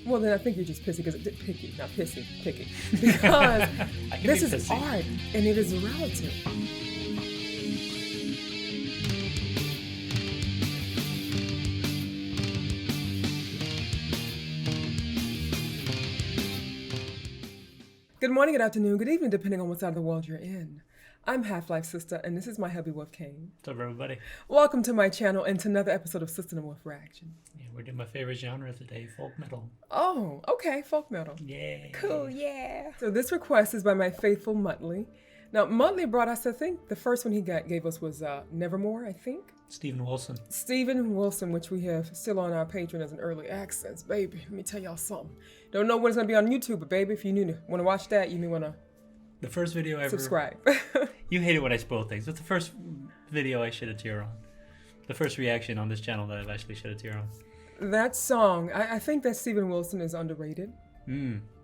Well, then I think you're just pissy because picky, not pissy, picky. Because this is pissy. art and it is relative. Good morning, good afternoon, good evening, depending on what side of the world you're in. I'm HalfLifeSistah, and this is my hubby Wolf Kane. What's up, everybody? Welcome to my channel and to another episode of Sister and Wolf Reaction. Yeah, we're doing my favorite genre today, folk metal. Oh, okay, folk metal. Yeah. Cool, yeah. So this request is by my faithful Muttley. Now, Muttley brought us, I think, the first one he gave us was Nevermore, I think. Stephen Wilson. Stephen Wilson, which we have still on our Patreon as an early access. Baby, let me tell y'all something. Don't know when it's going to be on YouTube, but baby, if you want to watch that, you may want to The first video ever. subscribe. You hate it when I spoil things. It's the first video I shed a tear on. The first reaction on this channel that I've actually shed a tear on. That song, I think that Stephen Wilson is underrated.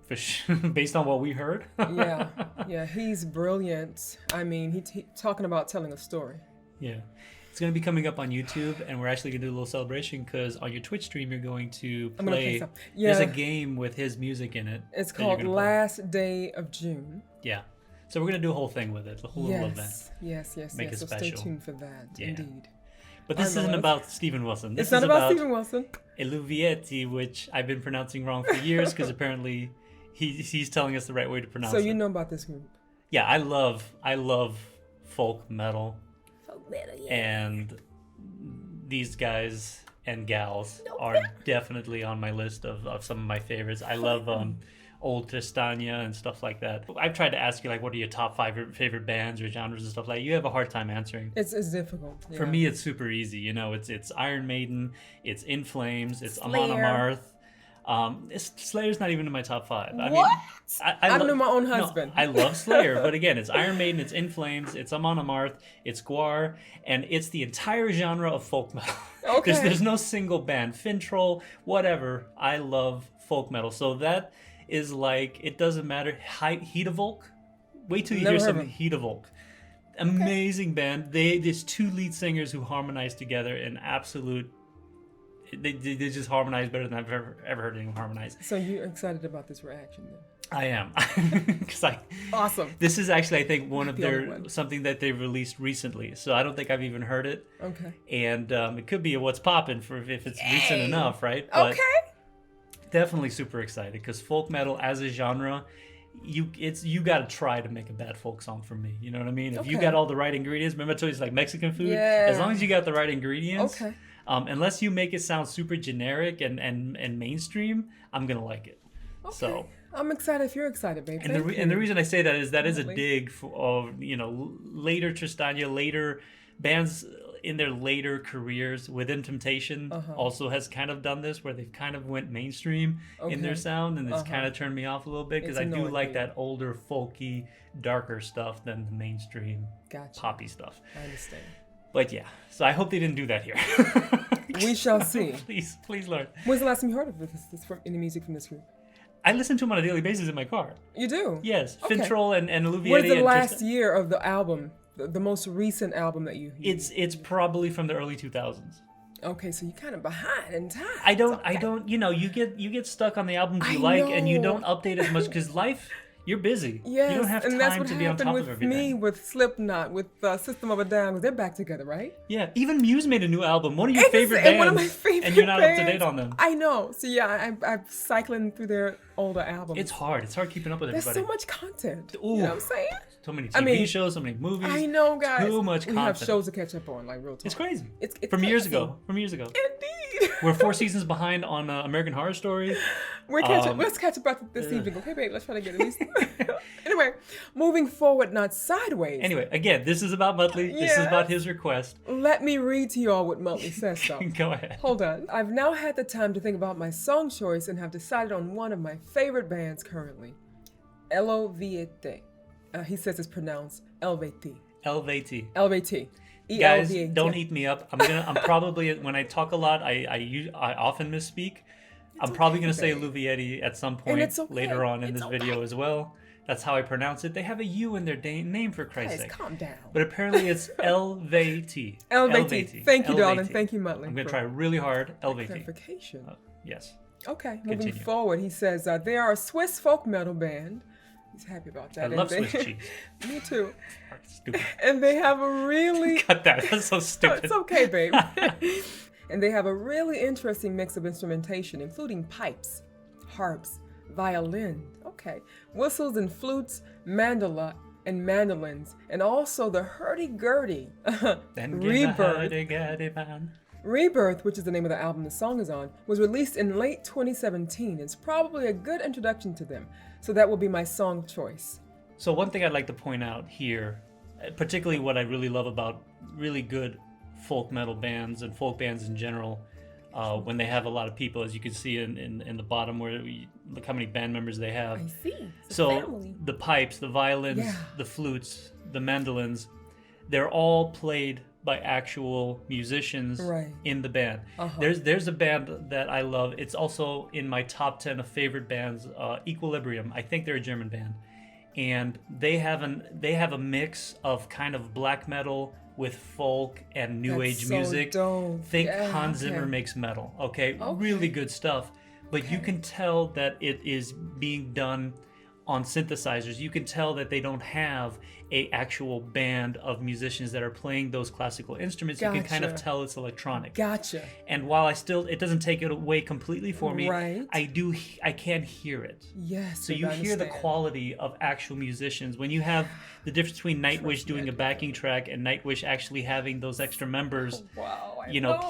For sure. Based on what we heard. Yeah, he's brilliant. I mean, he talking about telling a story. Yeah. It's going to be coming up on YouTube, and we're actually going to do a little celebration because on your Twitch stream, you're going to play. There's a game with his music in it. It's called Last Day of June. Yeah. So we're going to do a whole thing with it, a whole little event. Yes. Make it so special. stay tuned for that, indeed. But this isn't about Stephen Wilson. This it's not is about Stephen Wilson. ELUVEITIE, which I've been pronouncing wrong for years because apparently he's telling us the right way to pronounce it. So you know about this group? Yeah, I love folk metal. Folk metal, yeah. And these guys and gals are definitely on my list of some of my favorites. I love old Tristania and stuff like that. I've tried to ask you, like, what are your top 5 favorite bands or genres and stuff like that. You have a hard time answering. It's difficult. Yeah. For me, it's super easy. You know, it's Iron Maiden, it's In Flames, it's Slayer. Amon Amarth. Slayer's not even in my top 5. What? I mean, I don't know my own husband. No, I love Slayer, but again, it's Iron Maiden, it's In Flames, it's Amon Amarth, it's Gwar, and it's the entire genre of folk metal. Okay. There's no single band. Fintroll, whatever. I love folk metal. So that is like, it doesn't matter. Heatvolk. Wait till you hear some Heatvolk. Amazing band. There's 2 lead singers who harmonize together in absolute. They just harmonize better than I've ever heard anyone harmonize. So you're excited about this reaction then? I am. Because awesome. This is actually, I think, one of something that they released recently. So I don't think I've even heard it. Okay. And it could be a what's poppin' if it's recent enough, right? But okay. Definitely super excited because folk metal as a genre, you got to try to make a bad folk song for me. You know what I mean? If you got all the right ingredients, remember I told you it's like Mexican food. Yeah. As long as you got the right ingredients. Okay. Unless you make it sound super generic and mainstream, I'm gonna like it. Okay. So I'm excited if you're excited, baby. And the reason I say that is a dig of later Tristania, later bands in their later careers. Within Temptation also has kind of done this where they've kind of went mainstream in their sound, and it's kind of turned me off a little bit because I do like that older folky, darker stuff than the mainstream poppy stuff. I understand. But yeah, so I hope they didn't do that here. We shall see. Please learn. When's the last time you heard of this from any music from this group? I listen to them on a daily basis in my car. You do? Yes. Okay. Fintroll and ELUVEITIE. What is the last year of the album? The most recent album that you It's probably from the early 2000s. Okay, so you're kind of behind in time. I don't. You get stuck on the albums you like, and you don't update as much because life. You're busy. Yes, you don't have time to be on top of everything. With me, with Slipknot, with System of a Down, because they're back together, right? Yeah, even Muse made a new album. One of your favorite bands. One of my favorite and you're not bands. up to date on them. I know. So yeah, I'm cycling through their older albums. It's hard. It's hard keeping up with everybody. There's so much content. Ooh. You know what I'm saying? So many TV shows, so many movies. I know, guys. Too much content. We have shows to catch up on, like real talk. It's crazy. It's from crazy. years ago. Indeed. We're 4 seasons behind on American Horror Story. Let's catch up after this evening. Okay, babe, let's try to get at least. Anyway, moving forward, not sideways. Anyway, again, this is about Muttley. This is about his request. Let me read to you all what Muttley says, though. Go ahead. Hold on. I've now had the time to think about my song choice and have decided on one of my favorite bands currently, ELUVEITIE. He says it's pronounced ELUVEITIE. ELUVEITIE. ELUVEITIE. Guys, don't eat me up. I'm probably, when I talk a lot, I often misspeak. I'm probably going to say ELUVEITIE at some point later on in this video as well. That's how I pronounce it. They have a U in their name, for Christ's sake. Calm down. But apparently it's ELUVEITIE. ELUVEITIE. Thank you, darling. Thank you, Muttley. I'm going to try really hard. ELUVEITIE. Clarification. Yes. Okay, moving continue. forward, he says they are a Swiss folk metal band. He's happy about that. I love Swiss cheese. Me too. Stupid. And they have a really... Cut that. That's so stupid. It's okay, babe. And they have a really interesting mix of instrumentation, including pipes, harps, violin, okay, whistles and flutes, mandolin and mandolins, and also the hurdy-gurdy Rebirth. Rebirth, which is the name of the album the song is on, was released in late 2017. It's probably a good introduction to them, so that will be my song choice. So one thing I'd like to point out here, particularly what I really love about really good folk metal bands and folk bands in general, when they have a lot of people, as you can see in the bottom where look how many band members they have. I see. So family. The pipes, the violins, the flutes, the mandolins, they're all played by actual musicians in the band. There's a band that I love. It's also in my top 10 of favorite bands, Equilibrium. I think they're a German band. And they have a mix of kind of black metal with folk and new age music. Dope. Think Hans Zimmer makes metal. Okay, really good stuff. But you can tell that it is being done on synthesizers. You can tell that they don't have a actual band of musicians that are playing those classical instruments. You can kind of tell it's electronic. Gotcha. And while it doesn't take it away completely for me, Right. I can hear it. Yes. So you hear the quality of actual musicians. When you have the difference between Nightwish doing a backing track and Nightwish actually having those extra members,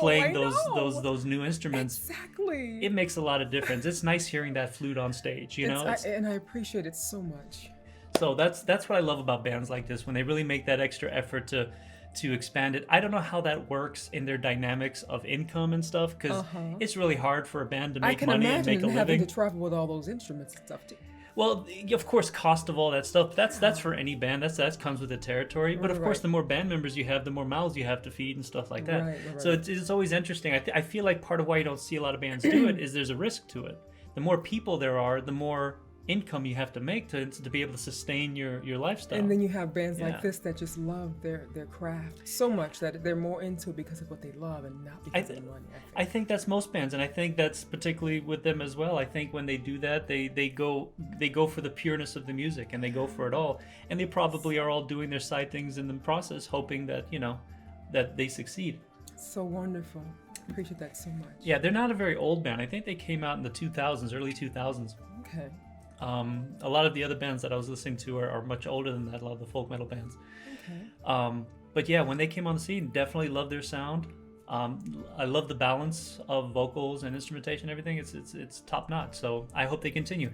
playing those new instruments. Exactly. It makes a lot of difference. It's nice hearing that flute on stage, and I appreciate it so much. So that's what I love about bands like this, when they really make that extra effort to expand it. I don't know how that works in their dynamics of income and stuff, because it's really hard for a band to make money and make a living. Having to travel with all those instruments and stuff too. Well, of course, cost of all that stuff, that's for any band. That comes with the territory. But of course, the more band members you have, the more mouths you have to feed and stuff like that. Right. So it's always interesting. I feel like part of why you don't see a lot of bands do it is there's a risk to it. The more people there are, the more income you have to make to be able to sustain your lifestyle. And then you have bands like this that just love their craft so much that they're more into it because of what they love and not because of the money. I think that's most bands, and I think that's particularly with them as well. I think when they do that, they go for the pureness of the music, and they go for it all. And they probably are all doing their side things in the process, hoping that that they succeed. So wonderful. Appreciate that so much. Yeah, they're not a very old band. I think they came out in the 2000s, early 2000s. Okay. A lot of the other bands that I was listening to are much older than that, a lot of the folk metal bands. Okay. But yeah, when they came on the scene, definitely loved their sound. I love the balance of vocals and instrumentation and everything. It's top notch. So I hope they continue.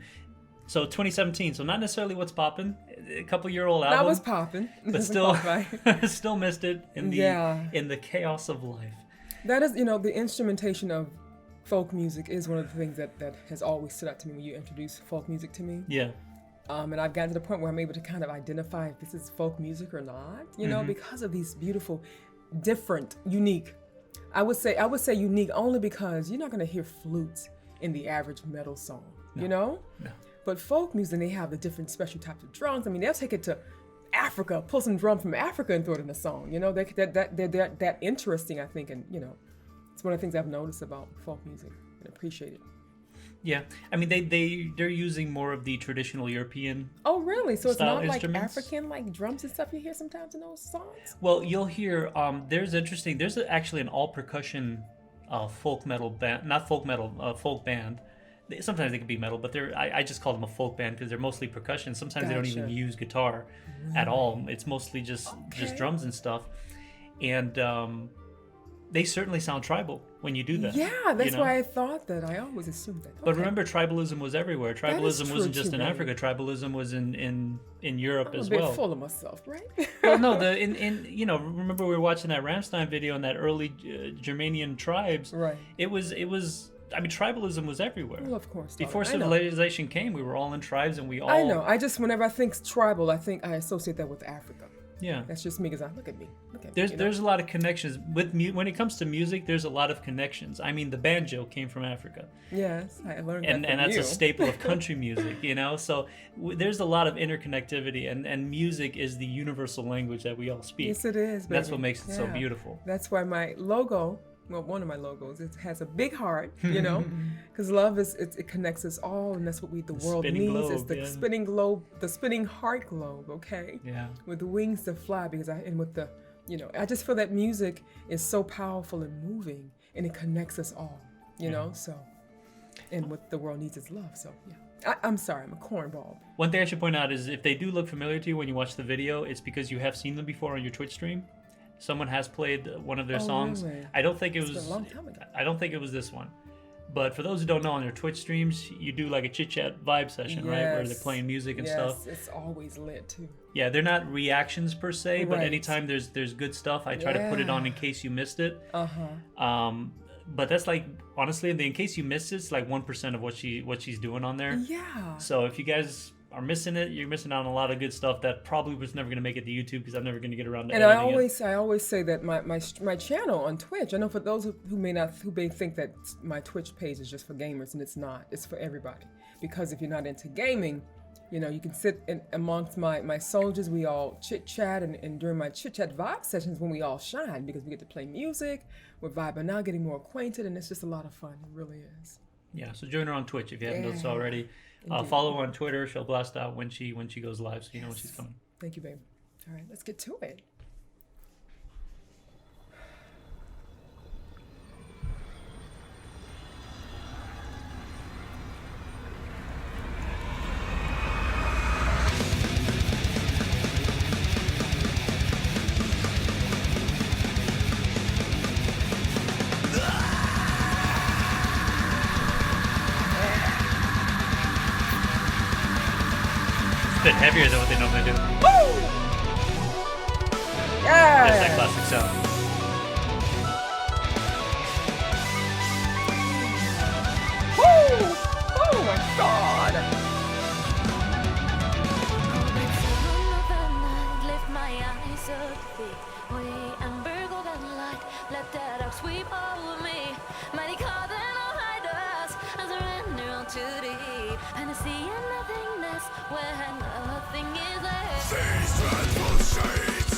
So 2017, so not necessarily what's poppin', a couple-year-old album. That was poppin'. But still missed it in the chaos of life. That is, the instrumentation of folk music is one of the things that has always stood out to me when you introduce folk music to me. Yeah. And I've gotten to the point where I'm able to kind of identify if this is folk music or not, because of these beautiful, different, unique. I would say unique only because you're not going to hear flutes in the average metal song, No. But folk music, they have the different special types of drums. I mean, they'll take it to Africa, pull some drum from Africa and throw it in a song. They're that interesting, I think, and it's one of the things I've noticed about folk music and appreciate it. Yeah, I mean they're using more of the traditional European. Oh, really? So it's not like instruments. African like drums and stuff you hear sometimes in those songs? Well, you'll hear there's actually an all percussion folk metal band, not folk metal, folk band. Sometimes they can be metal, but I just call them a folk band because they're mostly percussion. Sometimes they don't even use guitar at all. It's mostly just drums and stuff, and they certainly sound tribal when you do that. Yeah, that's why I thought that. I always assumed that. Okay. But remember, tribalism was everywhere. Tribalism wasn't just in Africa. Tribalism was in Europe as well. I'm a bit full of myself, right? Well, no, remember we were watching that Rammstein video and that early Germanian tribes. Right. It was. I mean, tribalism was everywhere. Well, of course. Before civilization came, we were all in tribes, and we all. I know. Whenever I think tribal, I associate that with Africa. Yeah. That's just me, because look at me. There's a lot of connections when it comes to music. There's a lot of connections. I mean, the banjo came from Africa. Yes, I learned that and that's a staple of country music, So there's a lot of interconnectivity, and music is the universal language that we all speak. Yes, it is. Baby. That's what makes it so beautiful. That's why my logo well, one of my logos, it has a big heart, you know, because love it connects us all, and that's what the world needs. Globe, it's the spinning globe, the spinning heart globe, okay? Yeah. With the wings to fly, and with the, you know, I just feel that music is so powerful and moving, and it connects us all, you know, so, and what the world needs is love, so, yeah. I'm sorry, I'm a cornball. One thing I should point out is if they do look familiar to you when you watch the video, it's because you have seen them before on your Twitch stream. Someone has played one of their songs. Really? I don't think it was. It's been a long time ago. I don't think it was this one. But for those who don't know, on their Twitch streams, you do like a chit-chat vibe session, right? Where they're playing music and stuff. Yes, it's always lit too. Yeah, they're not reactions per se, but Right. anytime there's good stuff, I try to put it on in case you missed it. But that's like, honestly, in case you missed it, it's like 1% of what she's doing on there. Yeah. So if you guys are missing it, you're missing out on a lot of good stuff that probably was never going to make it to YouTube because I'm never going to get around to And editing I always say that my channel on Twitch, I know for those who may think that my Twitch page is just for gamers, and it's not. It's for everybody. Because if you're not into gaming, you know, you can sit amongst my soldiers. We all chit chat, and during my chit chat vibe sessions, when we all shine, because we get to play music, we're vibing out, getting more acquainted, and it's just a lot of fun. It really is. Yeah, so join her on Twitch if you haven't done so already. Follow her on Twitter. She'll blast out when she goes live, so you know when she's coming. Thank you, babe. All right, let's get to it. A bit heavier than what they normally do. Woo! Yeah! That's that classic sound. Woo! Oh my God! Lift my eyes up to thee. Amber golden light, let that dark sweep over me. Mighty call then I'll hide us. I surrender all to thee. And I see nothingness when nothing is left. These dreadful shades,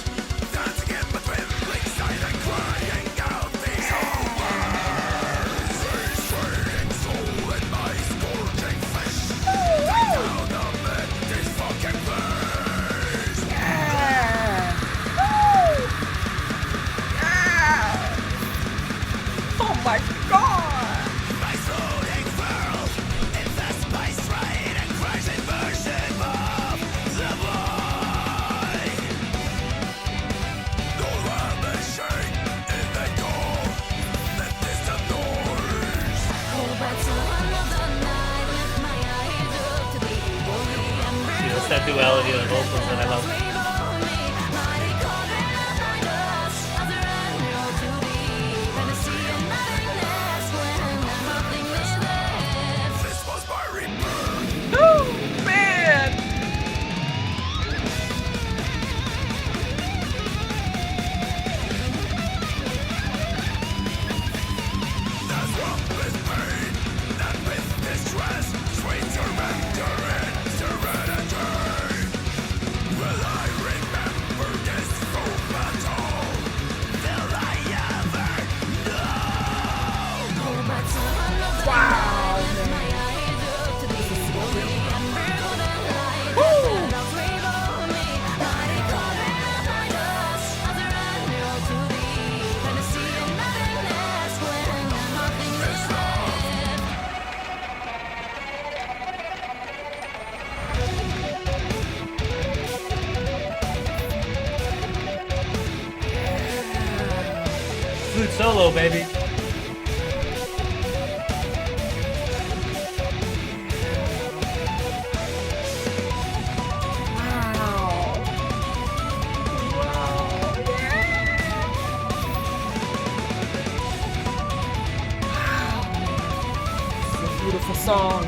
dancing in between bleak sight and crying out these old words. These fading soul in my scorching flesh. Take down amid these fucking birds. Oh my God! My floating world, invest my stride and crashing version of the void. No ravishing in the dawn, the distant noise. Go back to another night, lift my eyes up to thee. See, that's that duality of the vocals that I love. Mighty call then I'll hide us. I surrender all to thee. And I see nothingness when nothing is left. This was my rebirth. Oh man! That's wrong with pain, not with distress. Sweet surrender and serenity. Will I remember this hope at all? Will I ever know? Go back to another night, lift my eyes up to thee. Amber golden light, let that sweep over me. Mighty call then I'll hide us. I surrender all to thee. And I see nothingness when nothing is left. Flute solo, baby. It's a beautiful song.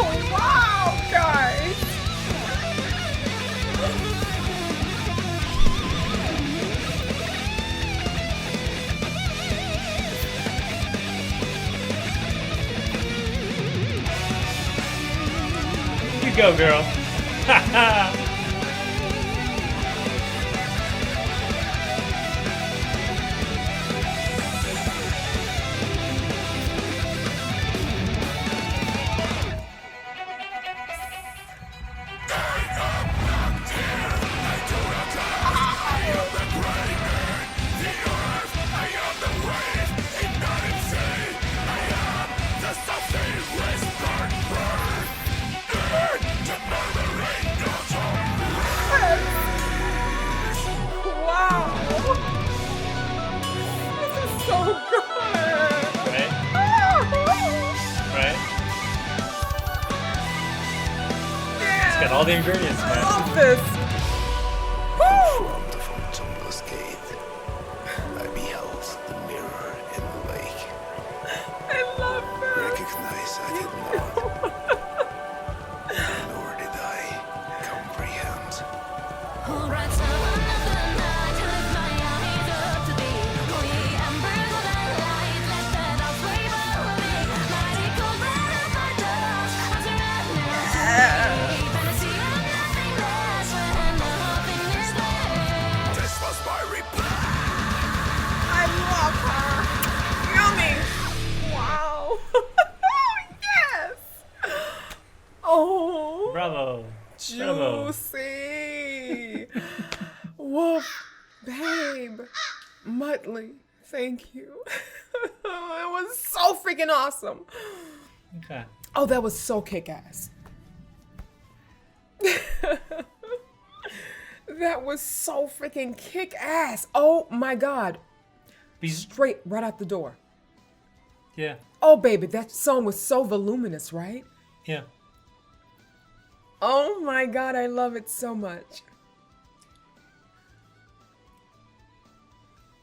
Oh wow, guys! You go, girl. got all the ingredients, man. love this. From the fathomless gate, I beheld the mirror in the lake. I love this. Recognize I did not, nor did I comprehend. Alright, so another night to lift my eyes up to thee. Oh, ye embers of the light, let that outflame over me. Mighty cold blood of my dust, I'm surrounded by fantasy of nothing less when nothing is there. This was my reply. I love her. Yummy. Wow. Yes. Oh. Bravo. Bravo. Juicy. Woof. Babe. Muttley. Thank you. It was so freaking awesome. Okay. Oh, that was so kick-ass. That was so freaking kick-ass. Oh my God. Straight right out the door. Yeah. Oh, baby, that song was so voluminous, right? Yeah. Oh my God, I love it so much.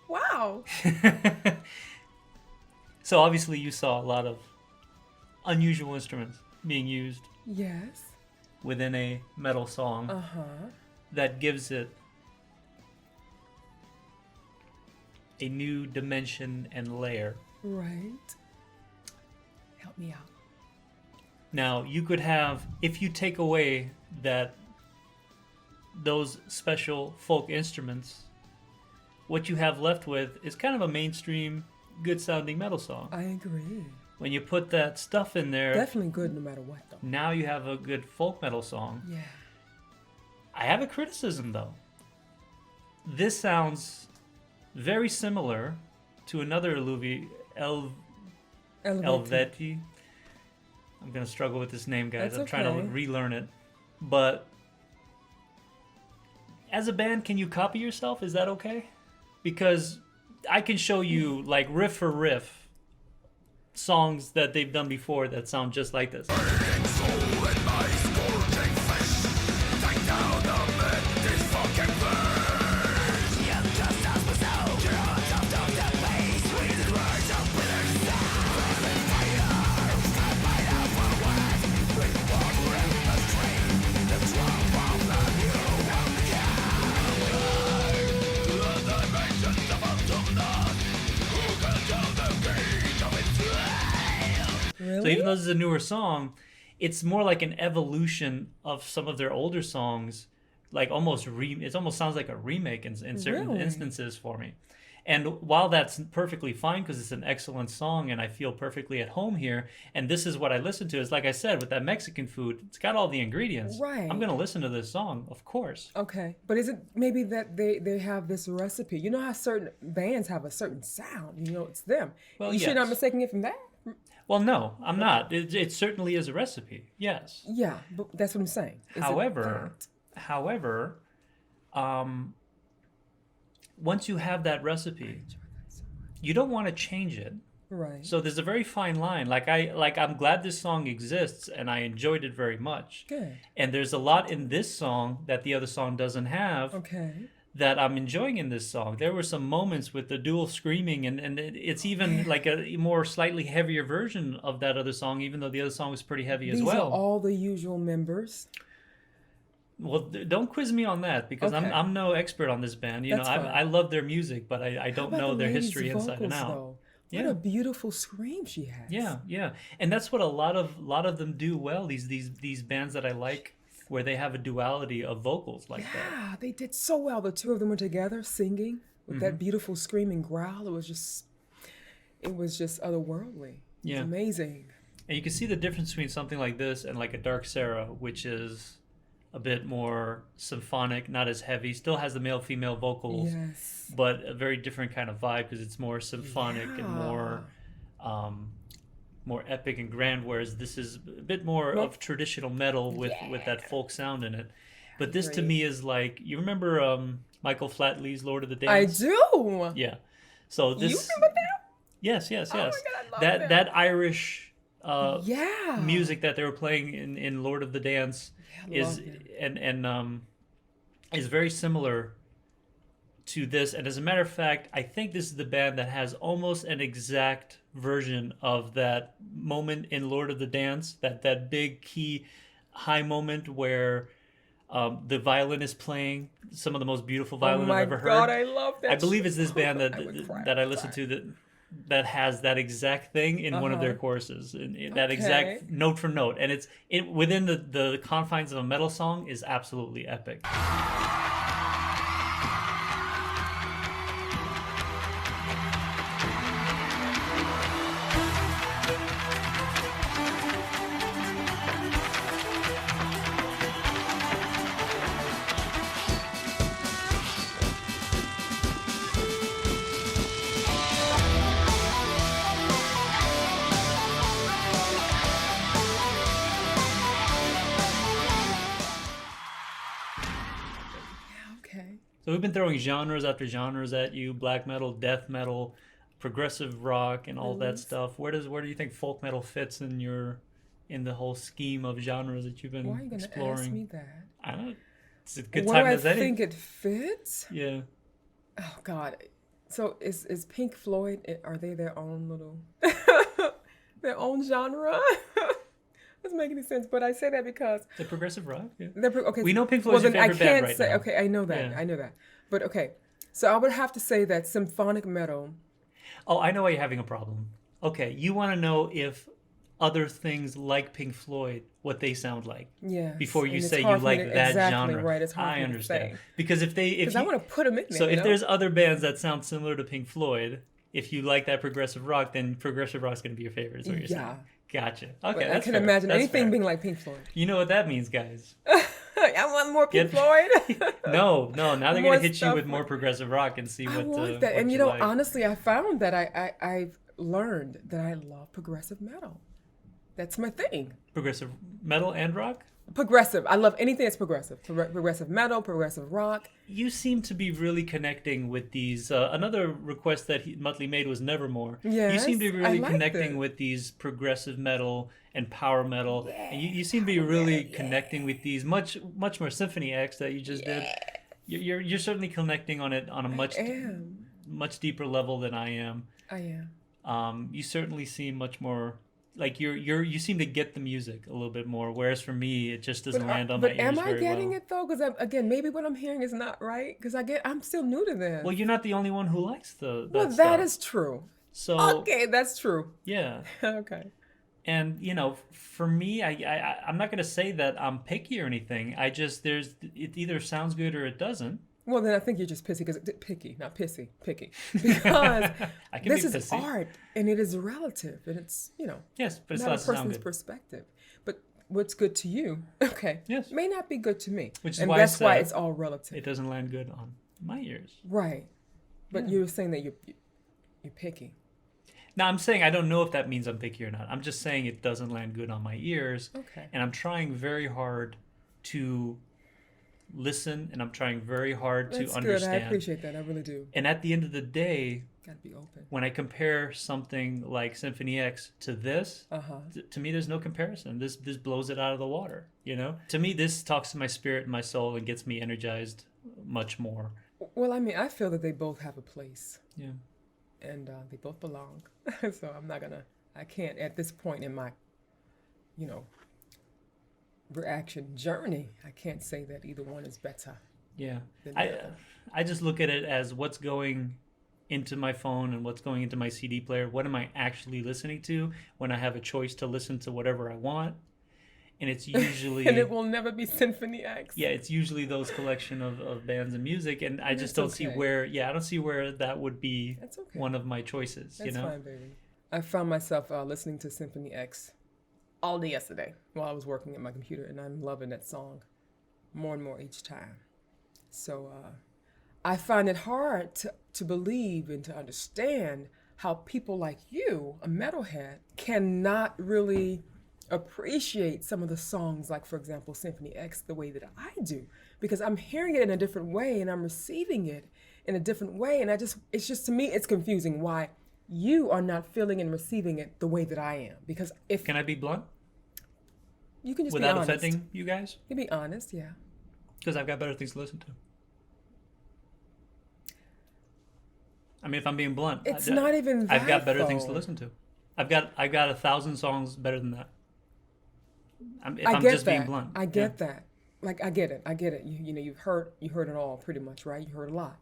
Wow. So obviously you saw a lot of unusual instruments being used Yes. within a metal song that gives it a new dimension and layer. Right. Help me out. Now, you could have, if you take away those special folk instruments, what you have left with is kind of a mainstream, good sounding metal song. I agree. When you put that stuff in there, Definitely good no matter what, though. now you have a good folk metal song. Yeah. I have a criticism though. This sounds very similar to another ELUVEITIE. I'm gonna struggle with this name, guys. That's I'm trying to okay. relearn it. But as a band, can you copy yourself? Is that okay? Because I can show you like riff for riff songs that they've done before that sound just like this. Really? So even though this is a newer song, it's more like an evolution of some of their older songs, like almost it almost sounds like a remake in certain Really? instances for me. And while that's perfectly fine because it's an excellent song and I feel perfectly at home here, and this is what I listen to, is like I said, with that Mexican food, it's got all the ingredients. Right. I'm going to listen to this song, of course. Okay. But is it maybe that they have this recipe? You know how certain bands have a certain sound? You know, it's them. Well, you should not yes. mistaking it from that? Well, no, I'm not. It certainly is a recipe, yes. Yeah, but that's what I'm saying. Is it However, that? once you have that recipe, you don't want to change it. Right. So there's a very fine line. I'm glad this song exists and I enjoyed it very much. Good. And there's a lot in this song that the other song doesn't have Okay. that I'm enjoying in this song. There were some moments with the dual screaming and it's even like a more slightly heavier version of that other song, even though the other song was pretty heavy as These well. are all the usual members. Well, don't quiz me on that because Okay. I'm no expert on this band. You That's know, fine. I love their music, but I How don't about know the their lady's history inside and vocals, out. though? Yeah. What a beautiful scream she has. Yeah, and that's what a lot of them do well. These bands that I like, where they have a duality of vocals like that. Yeah, they did so well. The two of them were together singing with Mm-hmm. that beautiful screaming growl. It was just otherworldly. Yeah. It's amazing. And you can see the difference between something like this and like a Dark Sarah, which is a bit more symphonic, not as heavy. Still has the male-female vocals, Yes. but a very different kind of vibe because it's more symphonic and more epic and grand, whereas this is a bit more of traditional metal with that folk sound in it. But this to me is like, you remember Michael Flatley's Lord of the I Dance? do. Yeah. So this. You remember that? Yes. Oh my God, I love that Irish Yeah. music that they were playing in Lord of the Dance is is very similar to this. And as a matter of fact, I think this is the band that has almost an exact version of that moment in Lord of the Dance, that big key high moment where the violin is playing some of the most beautiful violin I've ever heard. Oh my God, I love that. I believe it's this band that I would listened cry. to that has that exact thing in one of their choruses, and that exact note for note, and it's within the confines of a metal song is absolutely epic. Okay. So we've been throwing genres after genres at you: black metal, death metal, progressive rock, and all that stuff. Where do you think folk metal fits in the whole scheme of genres that you've been Why are you going to exploring? ask me that? I don't know. It's a good What time do I as any. think it fits? Yeah. Oh God. So is Pink Floyd? Are they their own little their own genre? Doesn't make any sense. But I say that because The progressive rock. Yeah. okay. We know Pink Floyd's your then I favorite band can't right say. now. Okay, I know that. Yeah. I know that. But okay, so I would have to say that symphonic metal. Oh, I know why you're having a problem. Okay, you want to know if other things like Pink Floyd, what they sound like. Yes, Before you and it's say hard you for me like to- that exactly genre. right, it's hard I for me to understand. say. Because if Because I want to put them in there. So you if know? there's other bands that sound similar to Pink Floyd, if you like that progressive rock, then progressive rock's going to be your favorite. Is what you're saying. Gotcha. Okay, But I that's can fair. imagine That's anything fair. being like Pink Floyd. You know what that means, guys. I want more Pink Get- Floyd. No. Now they're More going to hit you stuff with more progressive rock and see I what. want that, what and you know, like. honestly, I found that I've learned that I love progressive metal. That's my thing. Progressive metal and rock. Progressive. I love anything that's progressive. Progressive metal, progressive rock. You seem to be really connecting with these. Another request that Muttley made was Nevermore. You Yes, seem to be I really liked connecting it. with these progressive metal and power metal. And you seem to be really connecting with these much more Symphony X that you just did. You're certainly connecting on it on a much deeper level than I am. I am. You certainly seem much more like you seem to get the music a little bit more, whereas for me it just doesn't land on my ears am I very getting well. it though? Because again, maybe what I'm hearing is not right. Because I'm still new to this. Well, you're not the only one who likes that Well, stuff. that is true. So Okay, that's true. yeah, Okay. and for me, I'm not gonna say that I'm picky or anything. It either sounds good or it doesn't. Well, then I think you're just pissy because picky, not pissy, picky. Because I can this be is pissy. art and it is relative and it's Yes, but it's not a not to sound person's good. perspective. But what's good to you, okay, Yes. may not be good to me. Which is and why I that's why said it's all relative. It doesn't land good on my ears. Right. But you're saying that you're picky. Now, I'm saying I don't know if that means I'm picky or not. I'm just saying it doesn't land good on my ears. Okay. And I'm trying very hard to listen, and I'm trying very hard That's to good. understand. I appreciate that. I really do. And at the end of the day, Gotta be open. when I compare something like Symphony X to this, Uh-huh. to me, there's no comparison. This blows it out of the water, To me, this talks to my spirit and my soul and gets me energized much more. Well, I mean, I feel that they both have a place. Yeah. And they both belong. So I can't at this point in my, reaction journey, I can't say that either one is better. Yeah. than the other. I just look at it as what's going into my phone and what's going into my CD player. What am I actually listening to when I have a choice to listen to whatever I want? And it's usually... And it will never be Symphony X. Yeah, it's usually those collection of bands and music, and I just don't That's see okay. where... Yeah, I don't see where that would be That's okay. one of my choices, That's you know? fine, baby. I found myself listening to Symphony X all day yesterday while I was working at my computer, and I'm loving that song more and more each time. So I find it hard to believe and to understand how people like you, a metalhead, cannot really appreciate some of the songs, like, for example, Symphony X, the way that I do, because I'm hearing it in a different way and I'm receiving it in a different way. And it's just, to me, it's confusing why you are not feeling and receiving it the way that I am. Because if... Can I be blunt? You can just without be honest. offending you guys? You be honest, yeah. Because I've got better things to listen to. I mean, if I'm being blunt, It's not even that, I've got better things to though. listen to. I've got 1,000 songs better than that. I'm I just get being that. blunt. I get that. Like I get it. You know, you've heard it all pretty much, right? You heard a lot.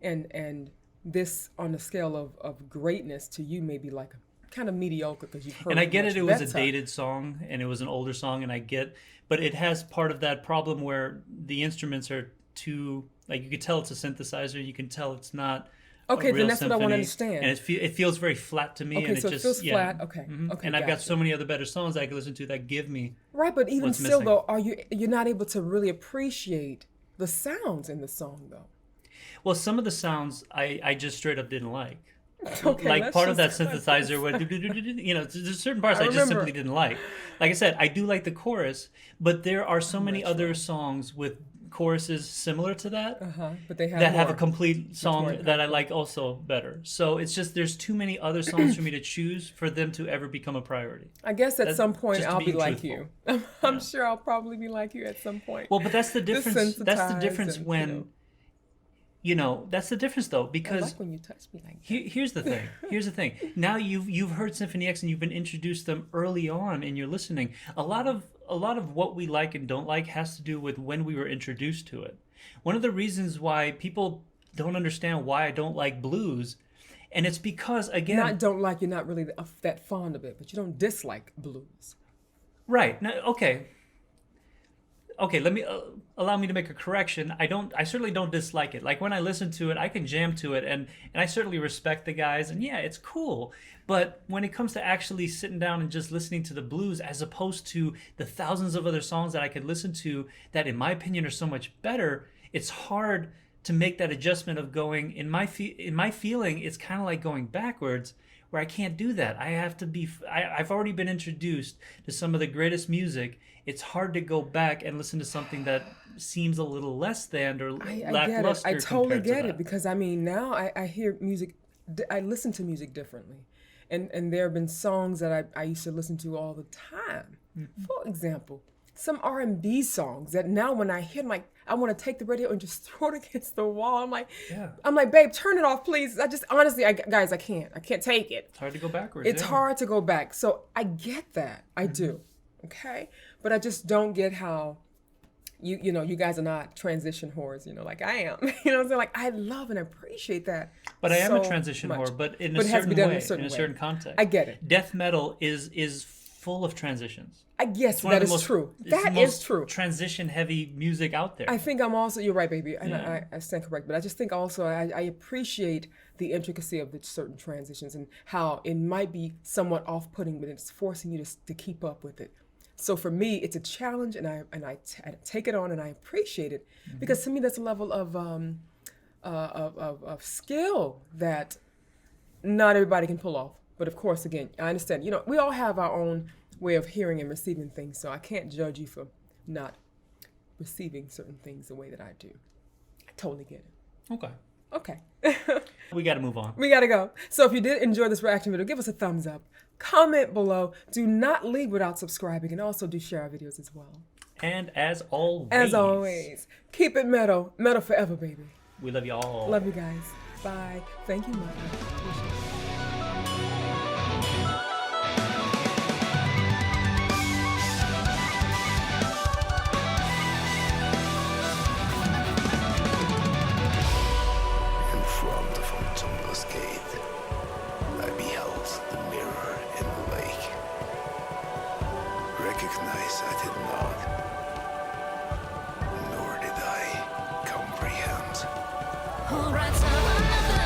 And this on the scale of greatness to you may be like kind of mediocre because you've heard. And I get much it was a better. dated song and it was an older song, and but it has part of that problem where the instruments are too, like, you could tell it's a synthesizer, you can tell it's not Okay, a real then that's what I want to symphony, understand. and it feels very flat to me. Okay, and so it feels flat. Okay, Mhm. okay, And I've got gotcha. so many other better songs I can listen to that give me. Right, but even what's still missing. though, you're not able to really appreciate the sounds in the song though. Well, some of the sounds I just straight up didn't like. Okay, Like let's part of that just- synthesizer would, there's certain parts I just remember. simply didn't like. Like I said, I do like the chorus, but there are so many other songs with choruses similar to that But they have that have a more. complete song more that I like also better. So it's just there's too many other songs for me to choose for them to ever become a priority. I guess at That's some point just I'll be being like truthful. you. I'm sure I'll probably be like you at some point. Well, but that's the difference. That's the Desensitized difference and, when, that's the difference though, I because like when you touch me like that. here's the thing. Here's the thing. Now you've heard Symphony X and you've been introduced to them early on in your listening. A lot of what we like and don't like has to do with when we were introduced to it. One of the reasons why people don't understand why I don't like blues, and it's because again, You're not really that fond of it, but you don't dislike blues. right? No, okay. Let me allow me to make a correction. I certainly don't dislike it. Like when I listen to it, I can jam to it, and I certainly respect the guys, and yeah, it's cool. But when it comes to actually sitting down and just listening to the blues, as opposed to the thousands of other songs that I could listen to that, in my opinion, are so much better, it's hard to make that adjustment of going. In my feeling, it's kind of like going backwards, where I can't do that. I have to be. I've already been introduced to some of the greatest music. It's hard to go back and listen to something that seems a little less than or I get it. lackluster. I totally compared to get that. it because I mean now I hear music. I listen to music differently, and there have been songs that I used to listen to all the time. For example, some R&B songs that now when I hear them, like I want to take the radio and just throw it against the wall. I'm like, babe, turn it off, please. I just honestly, guys, I can't take it. It's hard to go backwards. It's yeah. hard to go back. So I get that. I do. Okay. But I just don't get how you guys are not transition whores, like I am. You know what I'm saying? Like I love and appreciate that. But I am a so transition much. whore, but in But a it has to be certain done way, in a certain in a way. certain context. I get it. Death metal is full of transitions. Yes, One of that the is most- true. it's That the is most true. transition-heavy music out there. I think I'm also, you're right, baby, and Yeah. I stand correct, but I just think also I appreciate the intricacy of the certain transitions and how it might be somewhat off-putting, but it's forcing you to keep up with it. So for me, it's a challenge, and I take it on, and I appreciate it because to me that's a level of skill that not everybody can pull off. But of course, again, I understand. We all have our own way of hearing and receiving things, so I can't judge you for not receiving certain things the way that I do. I totally get it. Okay. Okay. We got to move on. We gotta go. So if you did enjoy this reaction video, give us a thumbs up. Comment below. Do not leave without subscribing, and also do share our videos as well. And as always, Keep it metal. Metal forever, baby. we love y'all. Love you guys. Bye. Thank you, Mother. Appreciate it. In front of Antonio's gate, I beheld the mirror in the lake. Recognize I did not, nor did I comprehend. Alright, so another